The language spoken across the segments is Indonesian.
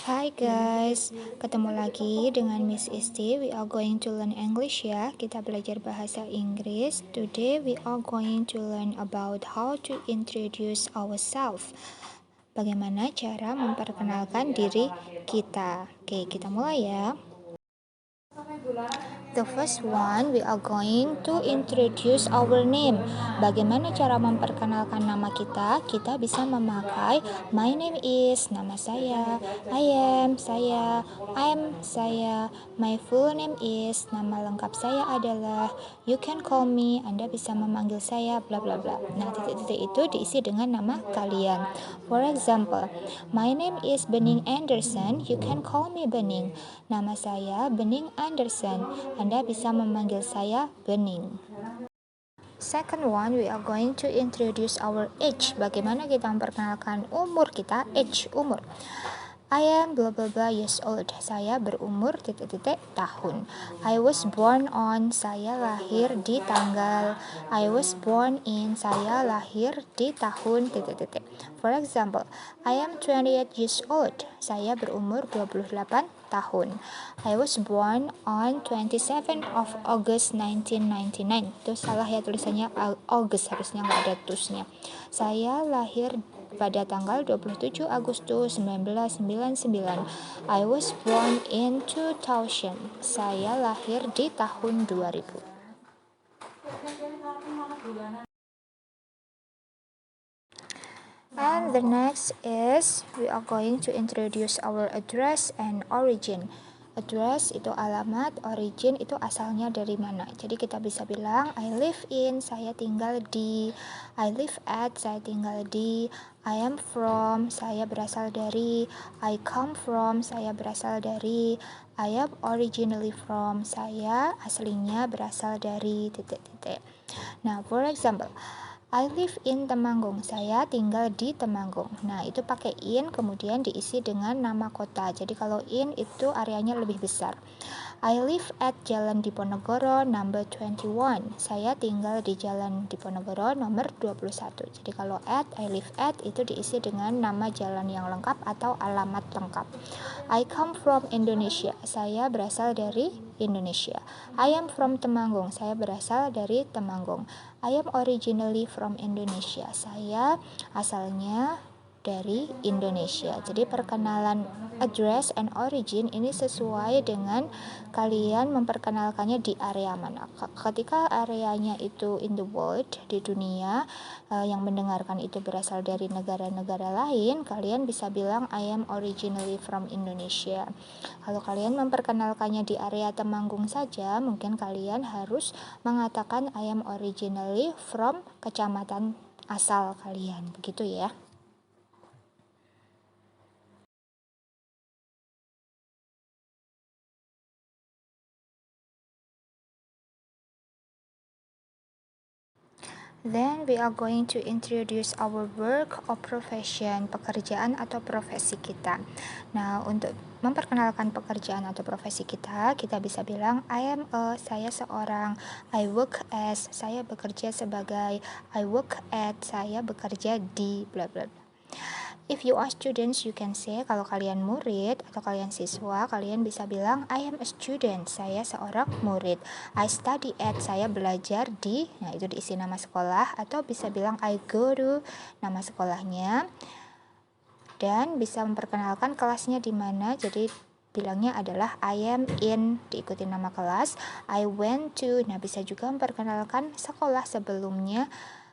Hai guys, ketemu lagi dengan Miss Isti. We are going to learn English ya. Kita belajar bahasa Inggris. Today we are going to learn about how to introduce ourselves. Bagaimana cara memperkenalkan diri kita. Oke, kita mulai ya. The first one, we are going to introduce our name. Bagaimana cara memperkenalkan nama kita? Kita bisa memakai my name is, nama saya, I am, saya, I'm, saya, my full name is, nama lengkap saya adalah, you can call me, Anda bisa memanggil saya, bla bla bla. Nah, titik-titik itu diisi dengan nama kalian. For example, my name is Bening Anderson, you can call me Bening. Nama saya Bening Anderson. Anda bisa memanggil saya Bening. Second one, we are going to introduce our age. Bagaimana kita memperkenalkan umur kita? Age, umur. I am blah blah blah years old. Saya berumur titik-titik tahun. I was born on. Saya lahir di tanggal. I was born in. Saya lahir di tahun titik-titik. For example, I am 28 years old. Saya berumur 28 tahun. I was born on 27 of August 1999. Itu salah ya tulisannya August, harusnya nggak ada tusnya. Saya lahir pada tanggal 27 Agustus 1999. I was born in 2000. Saya lahir di tahun 2000. And the next is we are going to introduce our address and origin. Address itu alamat, origin itu asalnya dari mana. Jadi kita bisa bilang I live in, saya tinggal di, I live at, saya tinggal di, I am from, saya berasal dari, I come from, saya berasal dari, I am originally from, saya aslinya berasal dari titik-titik. Nah, for example, I live in Temanggung. Saya tinggal di Temanggung. Nah, itu pakai in kemudian diisi dengan nama kota. Jadi kalau in itu areanya lebih besar. I live at Jalan Diponegoro number 21. Saya tinggal di Jalan Diponegoro nomor 21. Jadi kalau at, I live at itu diisi dengan nama jalan yang lengkap atau alamat lengkap. I come from Indonesia. Saya berasal dari Indonesia. I am from Temanggung. Saya berasal dari Temanggung. I am originally from Indonesia. Saya asalnya dari Indonesia. Jadi perkenalan address and origin ini sesuai dengan kalian memperkenalkannya di area mana. Ketika areanya itu in the world, di dunia, yang mendengarkan itu berasal dari negara-negara lain, kalian bisa bilang I am originally from Indonesia. Kalau kalian memperkenalkannya di area Temanggung saja, mungkin kalian harus mengatakan I am originally from kecamatan asal kalian. Begitu ya. Then we are going to introduce our work or profession, pekerjaan atau profesi kita. Nah, untuk memperkenalkan pekerjaan atau profesi kita, kita bisa bilang saya seorang, I work as, saya bekerja sebagai, I work at, saya bekerja di, bla bla bla. If you are students, you can say, kalau kalian murid atau kalian siswa, kalian bisa bilang I am a student, saya seorang murid. I study at, saya belajar di, nah itu diisi nama sekolah, atau bisa bilang I go to, nama sekolahnya, dan bisa memperkenalkan kelasnya di mana. Jadi bilangnya adalah I am in, diikuti nama kelas, I went to, nah bisa juga memperkenalkan sekolah sebelumnya.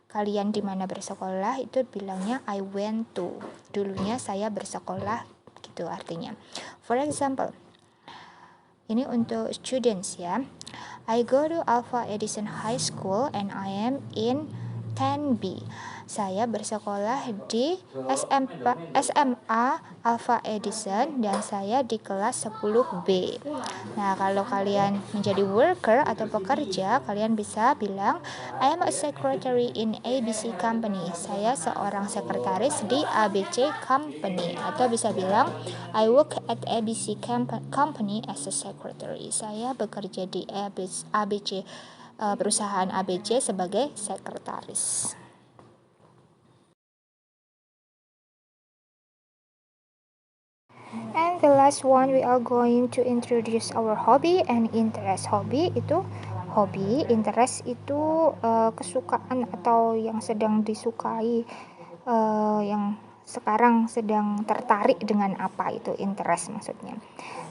Kalian di mana bersekolah itu bilangnya I went to. Dulunya saya bersekolah, gitu artinya. For example, ini untuk students ya. I go to Alpha Edison High School and I am in 10B. Saya bersekolah di SMA Alpha Edison dan saya di kelas 10B. Nah, kalau kalian menjadi worker atau pekerja, kalian bisa bilang I am a secretary in ABC Company. Saya seorang sekretaris di ABC Company. Atau bisa bilang I work at ABC Company as a secretary. Saya bekerja di ABC perusahaan ABC sebagai sekretaris. And the last one, we are going to introduce our hobby and interest. Hobby itu hobi, interest itu kesukaan atau yang sedang disukai, yang sekarang sedang tertarik dengan apa, itu interest maksudnya.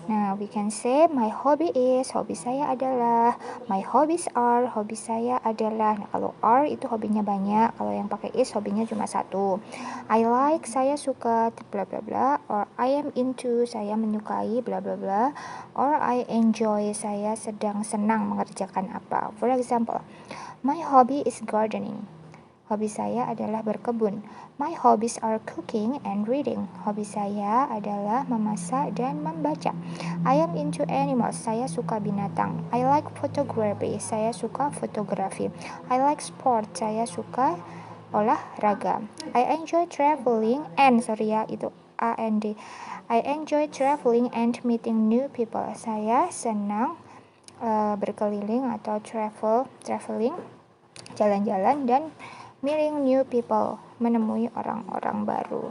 Nah, we can say my hobby is, hobi saya adalah, my hobbies are, hobi saya adalah. Nah, kalau are itu hobinya banyak, kalau yang pakai is hobinya cuma satu. I like, saya suka bla bla bla, or I am into, saya menyukai bla bla bla, or I enjoy, saya sedang senang mengerjakan apa. For example, my hobby is gardening. Hobi saya adalah berkebun. My hobbies are cooking and reading. Hobi saya adalah memasak dan membaca. I am into animals. Saya suka binatang. I like photography. Saya suka fotografi. I like sport. Saya suka olahraga. I enjoy traveling and itu and I enjoy traveling and meeting new people. Saya senang berkeliling atau traveling, jalan-jalan dan meeting new people, menemui orang-orang baru.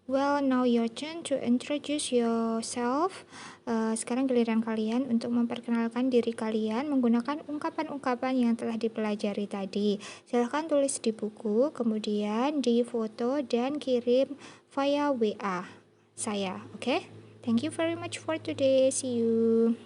Well, now your turn to introduce yourself. Sekarang giliran kalian untuk memperkenalkan diri kalian menggunakan ungkapan-ungkapan yang telah dipelajari tadi. Silahkan tulis di buku, kemudian di foto dan kirim via WA saya. Okay? Thank you very much for today. See you.